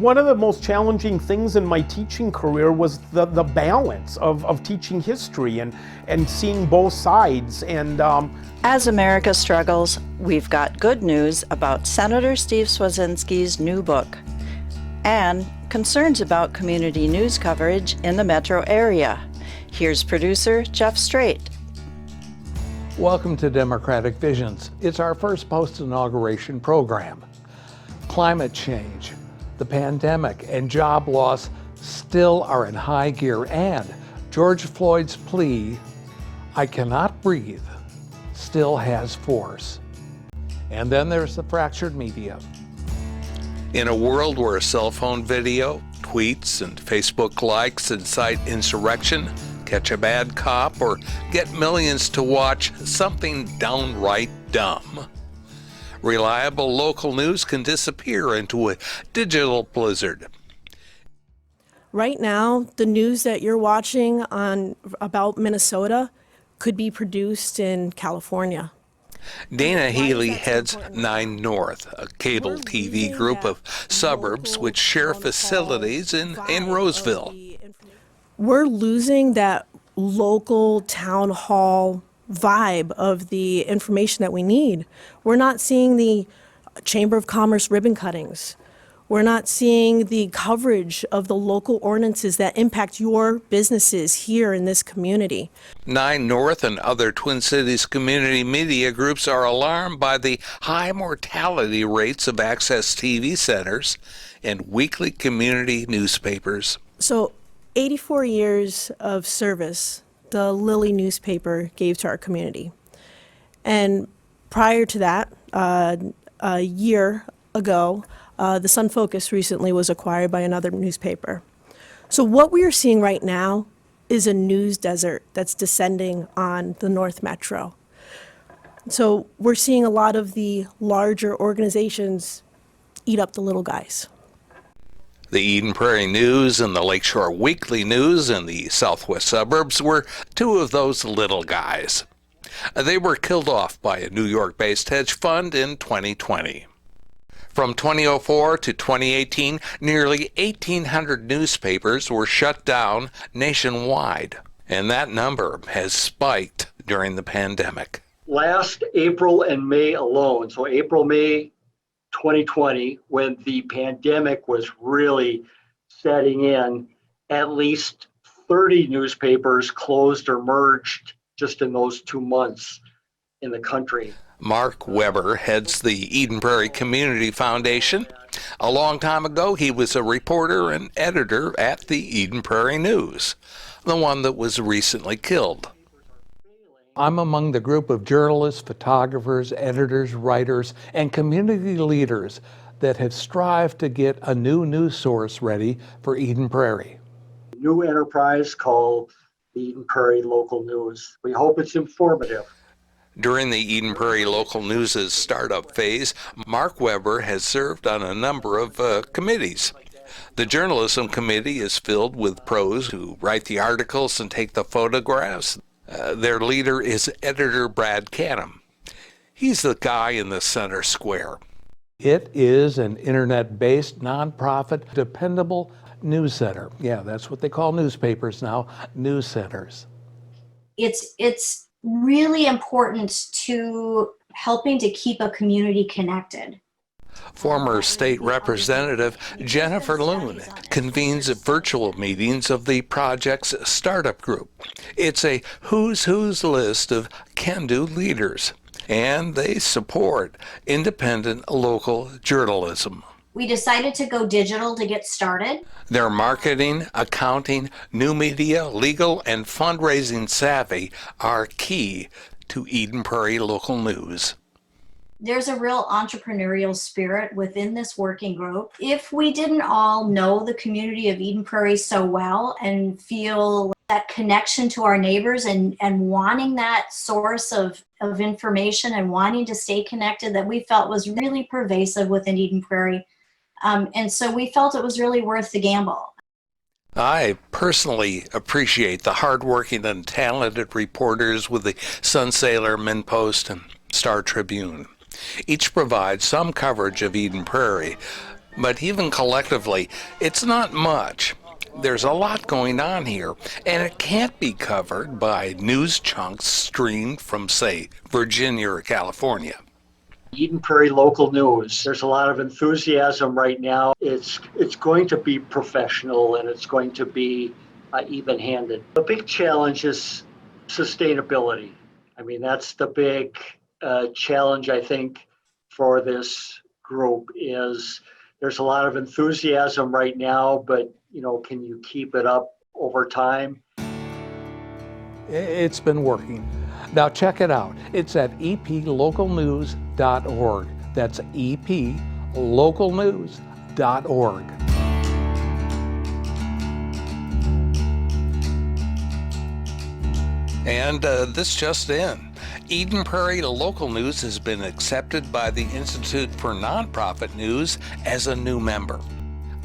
One of the most challenging things in my teaching career was the balance of teaching history and seeing both sides. And as America struggles, we've got good news about Senator Steve Cwodzinski's new book and concerns about community news coverage in the metro area. Here's producer Jeff Strait. Welcome to Democratic Visions. It's our first post-inauguration program. Climate change, the pandemic, and job loss still are in high gear, and George Floyd's plea, "I cannot breathe," still has force. And then there's the fractured media. In a world where cell phone video, tweets, and Facebook likes incite insurrection, catch a bad cop, or get millions to watch something downright dumb, reliable local news can disappear into a digital blizzard. Right now, the news that you're watching about Minnesota could be produced in California. Dana Healy heads 9 North, a cable TV group of suburbs which share facilities in Roseville. We're losing that local town hall vibe of the information that we need. We're not seeing the Chamber of Commerce ribbon cuttings. We're not seeing the coverage of the local ordinances that impact your businesses here in this community. 9 North and other Twin Cities community media groups are alarmed by the high mortality rates of access TV centers and weekly community newspapers. So 84 years of service the Lily newspaper gave to our community. And prior to that, a year ago, the Sun Focus recently was acquired by another newspaper. So what we are seeing right now is a news desert that's descending on the North Metro. So we're seeing a lot of the larger organizations eat up the little guys. The Eden Prairie News and the Lakeshore Weekly News in the southwest suburbs were two of those little guys. They were killed off by a New York-based hedge fund in 2020. From 2004 to 2018, nearly 1,800 newspapers were shut down nationwide, and that number has spiked during the pandemic. Last April and May alone, so April, May 2020, when the pandemic was really setting in, at least 30 newspapers closed or merged just in those 2 months in the country. Mark Weber heads the Eden Prairie Community Foundation. A long time ago, he was a reporter and editor at the Eden Prairie News, the one that was recently killed. I'm among the group of journalists, photographers, editors, writers, and community leaders that have strived to get a new news source ready for Eden Prairie. New enterprise called the Eden Prairie Local News. We hope it's informative. During the Eden Prairie Local News' startup phase, Mark Weber has served on a number of committees. The journalism committee is filled with pros who write the articles and take the photographs. Their leader is editor Brad Canham. He's the guy in the center square. It is an internet-based, nonprofit, dependable news center. Yeah, that's what they call newspapers now, news centers. It's really important to helping to keep a community connected. Former state representative Jennifer Loon convenes virtual meetings of the project's startup group. It's a who's list of can-do leaders, and they support independent local journalism. We decided to go digital to get started. Their marketing, accounting, new media, legal, and fundraising savvy are key to Eden Prairie Local News. There's a real entrepreneurial spirit within this working group. If we didn't all know the community of Eden Prairie so well and feel that connection to our neighbors and wanting that source of information and wanting to stay connected, that we felt was really pervasive within Eden Prairie. And so we felt it was really worth the gamble. I personally appreciate the hardworking and talented reporters with the Sun Sailor, Min-Post, and Star Tribune. Each provides some coverage of Eden Prairie, But even collectively, it's not much. There's a lot going on here, and it can't be covered by news chunks streamed from, say, Virginia or California. Eden Prairie Local News. There's a lot of enthusiasm right now. It's going to be professional and it's going to be even-handed. The big challenge is sustainability. I mean, that's the big challenge, I think, for this group is there's a lot of enthusiasm right now, but can you keep it up over time? It's been working. Now check it out. It's at eplocalnews.org. That's eplocalnews.org. And this just in. Eden Prairie Local News has been accepted by the Institute for Nonprofit News as a new member.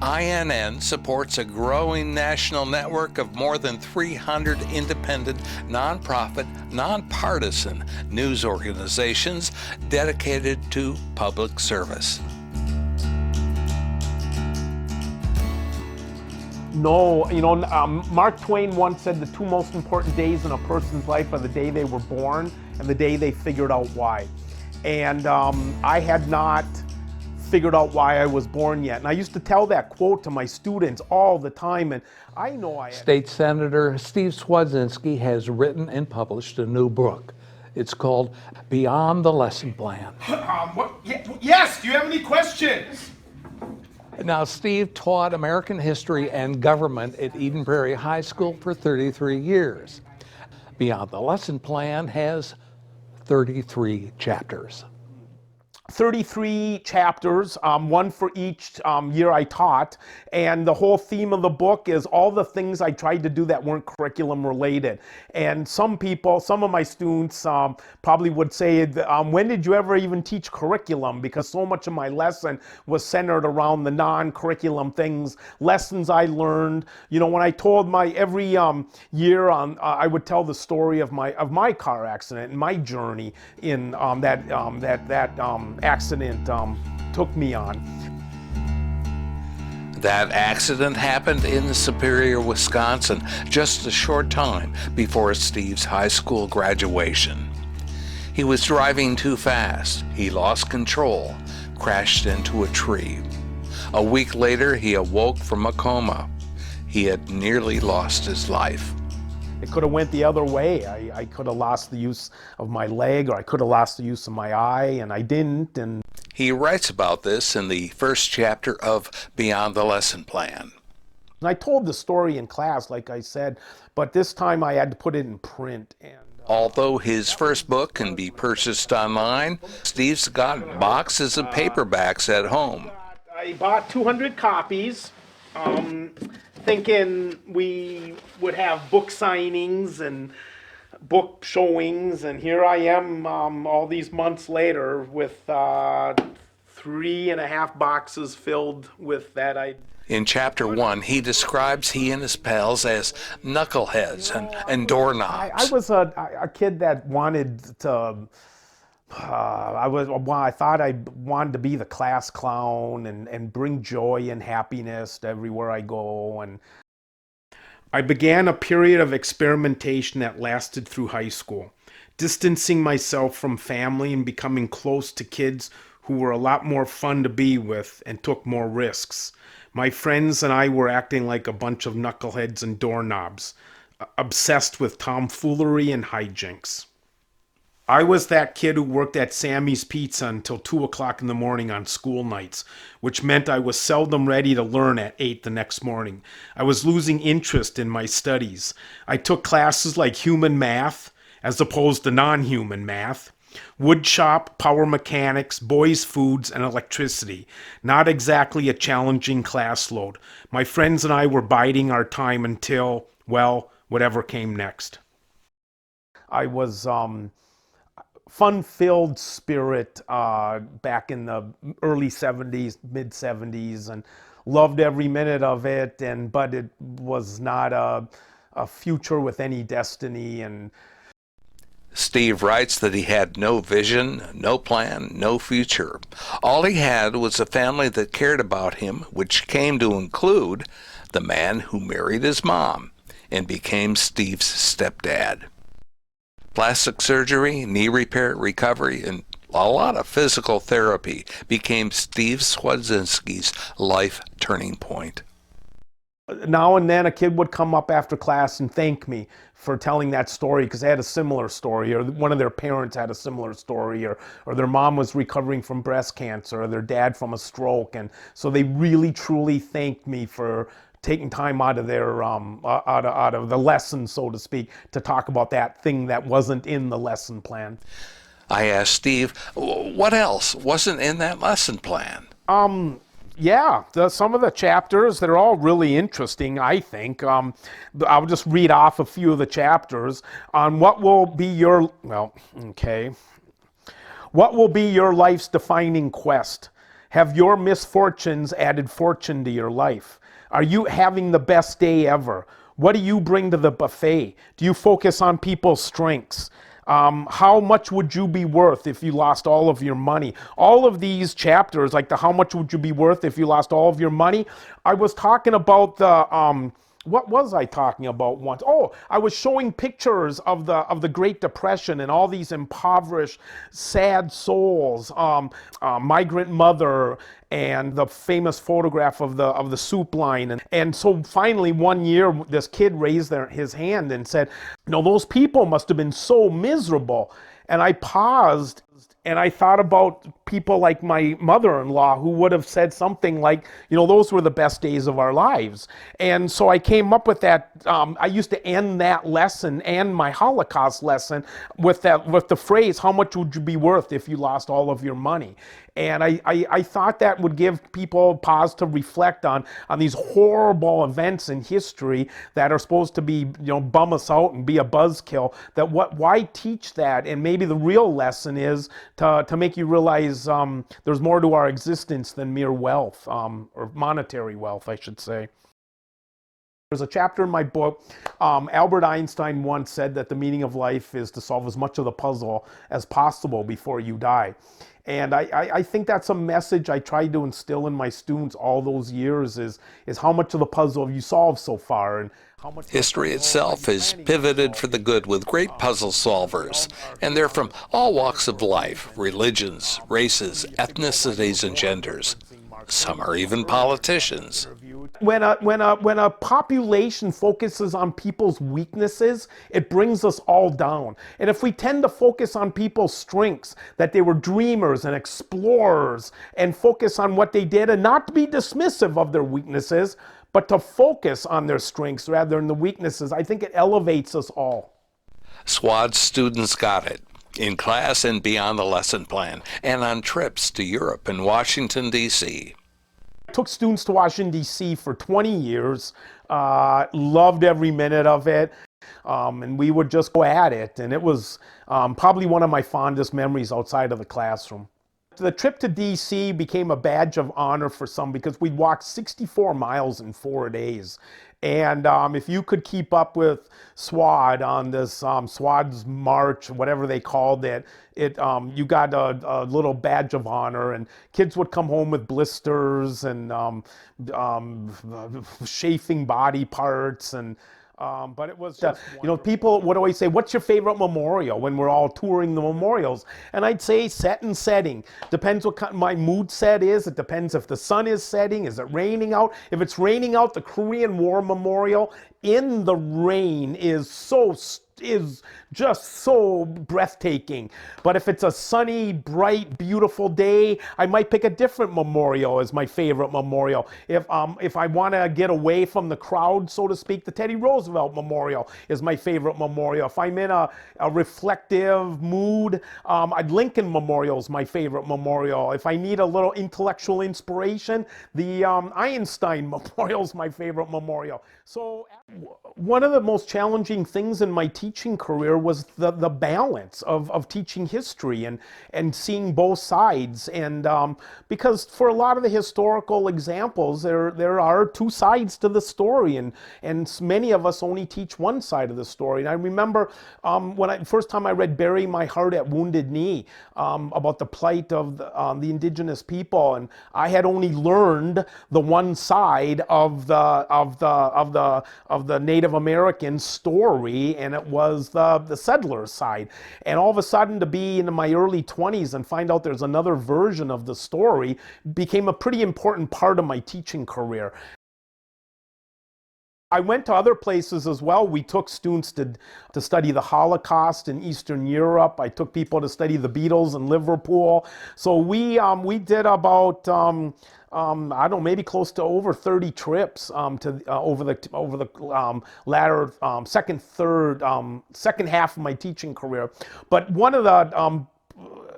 INN supports a growing national network of more than 300 independent, nonprofit, nonpartisan news organizations dedicated to public service. No, Mark Twain once said the two most important days in a person's life are the day they were born and the day they figured out why. And I had not figured out why I was born yet. And I used to tell that quote to my students all the time, and I know I had... State Senator Steve Cwodzinski has written and published a new book. It's called Beyond the Lesson Plan. Yes, do you have any questions? Now, Steve taught American history and government at Eden Prairie High School for 33 years. Beyond the Lesson Plan has 33 chapters. 33 chapters, one for each year I taught, and the whole theme of the book is all the things I tried to do that weren't curriculum related. And some of my students probably would say, when did you ever even teach curriculum? Because so much of my lesson was centered around the non-curriculum things, lessons I learned. When I told every year, I would tell the story of my car accident and my journey in that accident took me on. That accident happened in Superior, Wisconsin, just a short time before Steve's high school graduation. He was driving too fast. He lost control, crashed into a tree. A week later, he awoke from a coma. He had nearly lost his life. It could have went the other way. I could have lost the use of my leg, or I could have lost the use of my eye, and I didn't. And he writes about this in the first chapter of Beyond the Lesson Plan. I told the story in class, like I said, but this time I had to put it in print. And although his first book can be purchased online, Steve's got boxes of paperbacks at home. I bought 200 copies. Thinking we would have book signings and book showings, and here I am all these months later with 3.5 boxes filled with that. In chapter 1, he describes he and his pals as knuckleheads and doorknobs. I was a kid that wanted to... I thought I wanted to be the class clown and bring joy and happiness to everywhere I go. And I began a period of experimentation that lasted through high school, distancing myself from family and becoming close to kids who were a lot more fun to be with and took more risks. My friends and I were acting like a bunch of knuckleheads and doorknobs, obsessed with tomfoolery and hijinks. I was that kid who worked at Sammy's Pizza until 2 o'clock in the morning on school nights, which meant I was seldom ready to learn at 8 the next morning. I was losing interest in my studies. I took classes like human math, as opposed to non-human math, wood shop, power mechanics, boys' foods, and electricity. Not exactly a challenging class load. My friends and I were biding our time until, well, whatever came next. I was... fun-filled spirit back in the early 70s, mid-70s, and loved every minute of it, but it was not a future with any destiny. And Steve writes that he had no vision, no plan, no future. All he had was a family that cared about him, which came to include the man who married his mom and became Steve's stepdad. Plastic surgery, knee repair, recovery, and a lot of physical therapy became Steve Cwodzinski's life turning point. Now and then a kid would come up after class and thank me for telling that story because they had a similar story, or one of their parents had a similar story, or their mom was recovering from breast cancer, or their dad from a stroke. And so they really truly thanked me for taking time out of their out of the lesson, so to speak, to talk about that thing that wasn't in the lesson plan. I asked Steve, what else wasn't in that lesson plan? Yeah, some of the chapters, they're all really interesting, I think. I'll just read off a few of the chapters on what will be your, What will be your life's defining quest? Have your misfortunes added fortune to your life? Are you having the best day ever? What do you bring to the buffet? Do you focus on people's strengths? How much would you be worth if you lost all of your money? All of these chapters, like the how much would you be worth if you lost all of your money, I was talking about the, what was I talking about once? Oh, I was showing pictures of the Great Depression and all these impoverished, sad souls, migrant mother, and the famous photograph of the soup line. And so finally one year, this kid raised his hand and said, no, those people must have been so miserable. And I paused and I thought about people like my mother-in-law who would have said something like, those were the best days of our lives. And so I came up with that. I used to end that lesson and my Holocaust lesson with the phrase, how much would you be worth if you lost all of your money? And I thought that would give people pause to reflect on these horrible events in history that are supposed to be, bum us out and be a buzzkill. Why teach that? And maybe the real lesson is to make you realize there's more to our existence than mere wealth, or monetary wealth, I should say. There's a chapter in my book. Albert Einstein once said that the meaning of life is to solve as much of the puzzle as possible before you die. And I think that's a message I tried to instill in my students all those years is how much of the puzzle have you solved so far, and how much history itself has pivoted for the good with great puzzle solvers, and they're from all walks of life, religions, races, ethnicities, and genders. Some are even politicians. When a population focuses on people's weaknesses, it brings us all down. And if we tend to focus on people's strengths, that they were dreamers and explorers, and focus on what they did, and not to be dismissive of their weaknesses, but to focus on their strengths rather than the weaknesses, I think it elevates us all. Cwod's students got it, in class and beyond the lesson plan, and on trips to Europe and Washington, D.C. I took students to Washington, D.C. for 20 years, loved every minute of it, and we would just go at it, and it was probably one of my fondest memories outside of the classroom. The trip to D.C. became a badge of honor for some because we'd walked 64 miles in 4 days. And if you could keep up with Cwod on this Cwod's March, whatever they called it, you got a little badge of honor, and kids would come home with blisters and chafing body parts, and but it was just, people would always say, what's your favorite memorial when we're all touring the memorials? And I'd say set and setting. Depends what kind my mood set is. It depends if the sun is setting. Is it raining out? If it's raining out, the Korean War Memorial in the rain is just so breathtaking. But if it's a sunny, bright, beautiful day, I might pick a different memorial as my favorite memorial. If I want to get away from the crowd, so to speak, the Teddy Roosevelt Memorial is my favorite memorial. If I'm in a reflective mood, Lincoln Memorial is my favorite memorial. If I need a little intellectual inspiration, the Einstein Memorial is my favorite memorial. So one of the most challenging things in my teaching teaching career was the balance of teaching history and seeing both sides. And because for a lot of the historical examples, there are two sides to the story, and many of us only teach one side of the story. And I remember when first time I read Bury My Heart at Wounded Knee, about the plight of the indigenous people, and I had only learned the one side of the Native American story, and it was the settlers side. And all of a sudden, to be in my early 20s and find out there's another version of the story became a pretty important part of my teaching career. I went to other places as well. We took students to study the Holocaust in Eastern Europe. I took people to study the Beatles in Liverpool. So we did about I don't know, maybe close to over 30 trips over the latter second half of my teaching career. But one of the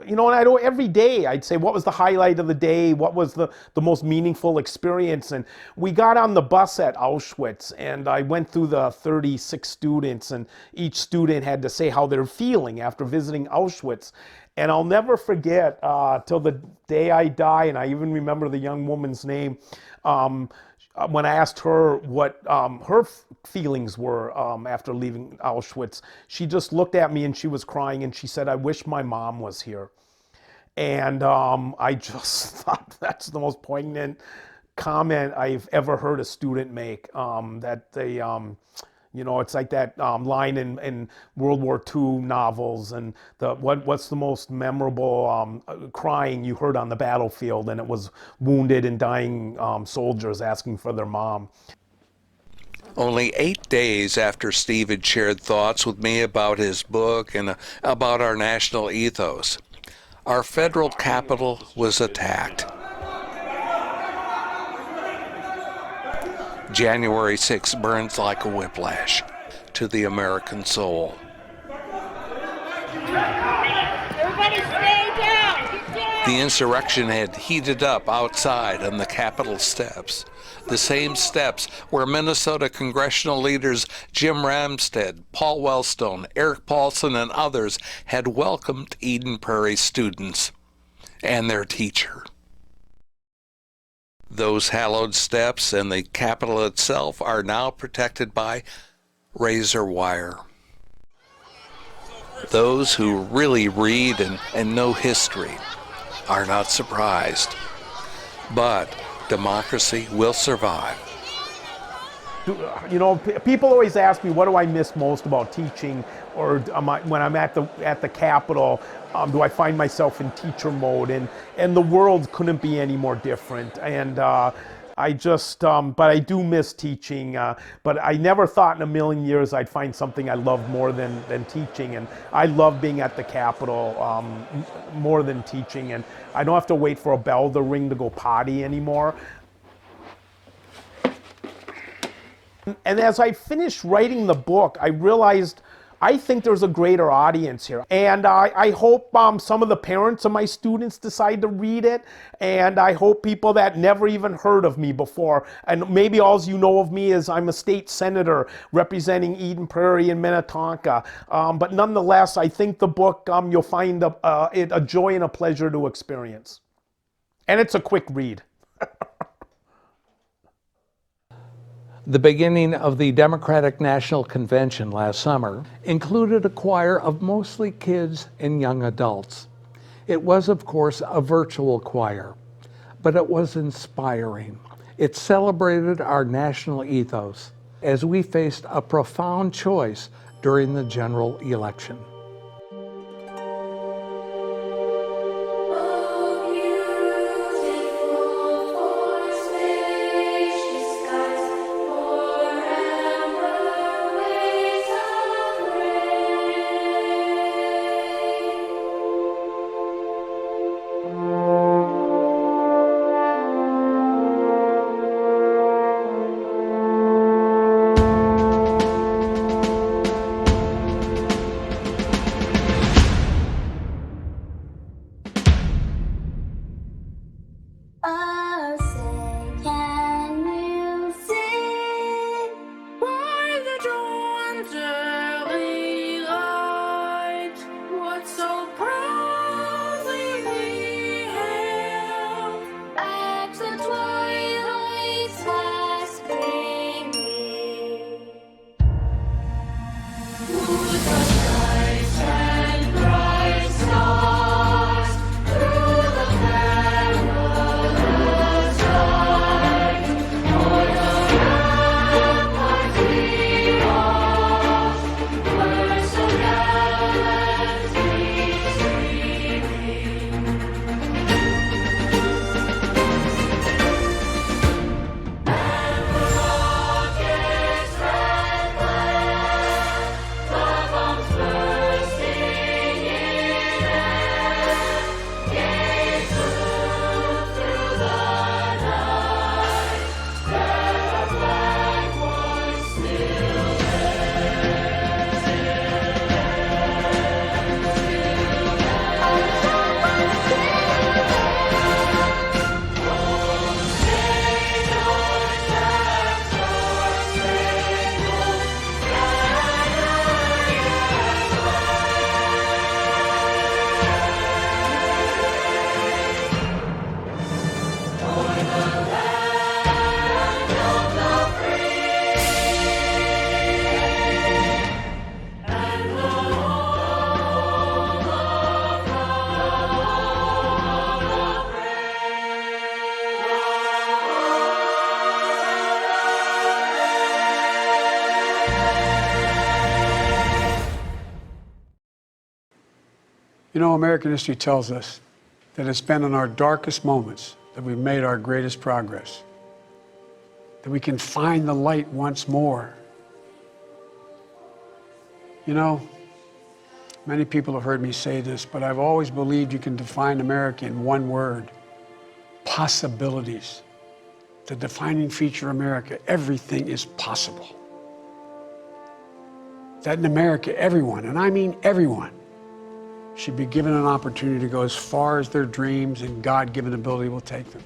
and I know every day I'd say, what was the highlight of the day? What was the most meaningful experience? And we got on the bus at Auschwitz, and I went through the 36 students, and each student had to say how they're feeling after visiting Auschwitz. And I'll never forget till the day I die, and I even remember the young woman's name, when I asked her what her feelings were after leaving Auschwitz. She just looked at me and she was crying, and she said, "I wish my mom was here." And I just thought that's the most poignant comment I've ever heard a student make. That they, it's like that line in World War II novels, and what's the most memorable crying you heard on the battlefield, and it was wounded and dying soldiers asking for their mom. Only 8 days after Steve had shared thoughts with me about his book and about our national ethos, our federal capital was attacked. January 6th burns like a whiplash to the American soul. Everybody stay down! Get down! The insurrection had heated up outside on the Capitol steps, the same steps where Minnesota congressional leaders Jim Ramstad, Paul Wellstone, Eric Paulson, and others had welcomed Eden Prairie students and their teacher. Those hallowed steps and the Capitol itself are now protected by razor wire. Those who really read and know history are not surprised, but democracy will survive. People always ask me, what do I miss most about teaching, or when I'm at the Capitol, do I find myself in teacher mode? And the world couldn't be any more different. And but I do miss teaching. But I never thought in a million years I'd find something I loved more than teaching. And I love being at the Capitol more than teaching. And I don't have to wait for a bell to ring to go potty anymore. And as I finished writing the book, I realized I think there's a greater audience here. And I hope some of the parents of my students decide to read it. And I hope people that never even heard of me before, and maybe all you know of me is I'm a state senator representing Eden Prairie and Minnetonka. But nonetheless, I think the book, you'll find it a joy and a pleasure to experience. And it's a quick read. The beginning of the Democratic National Convention last summer included a choir of mostly kids and young adults. It was, of course, a virtual choir, but it was inspiring. It celebrated our national ethos as we faced a profound choice during the general election. You know, American history tells us that it's been in our darkest moments that we've made our greatest progress, that we can find the light once more. You know, many people have heard me say this, but I've always believed you can define America in one word: possibilities. The defining feature of America: everything is possible. That in America, everyone, and I mean everyone, should be given an opportunity to go as far as their dreams and God-given ability will take them.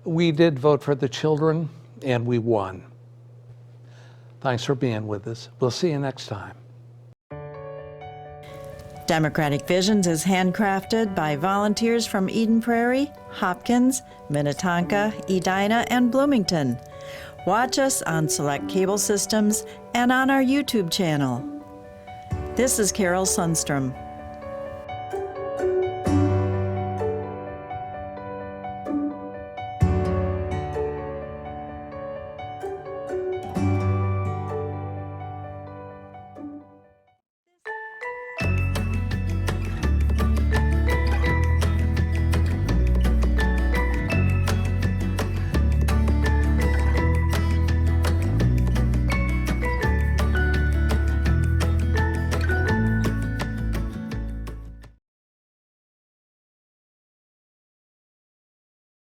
We did vote for the children, and we won. Thanks for being with us. We'll see you next time. Democratic Visions is handcrafted by volunteers from Eden Prairie, Hopkins, Minnetonka, Edina, and Bloomington. Watch us on select cable systems and on our YouTube channel. This is Carol Sundstrom.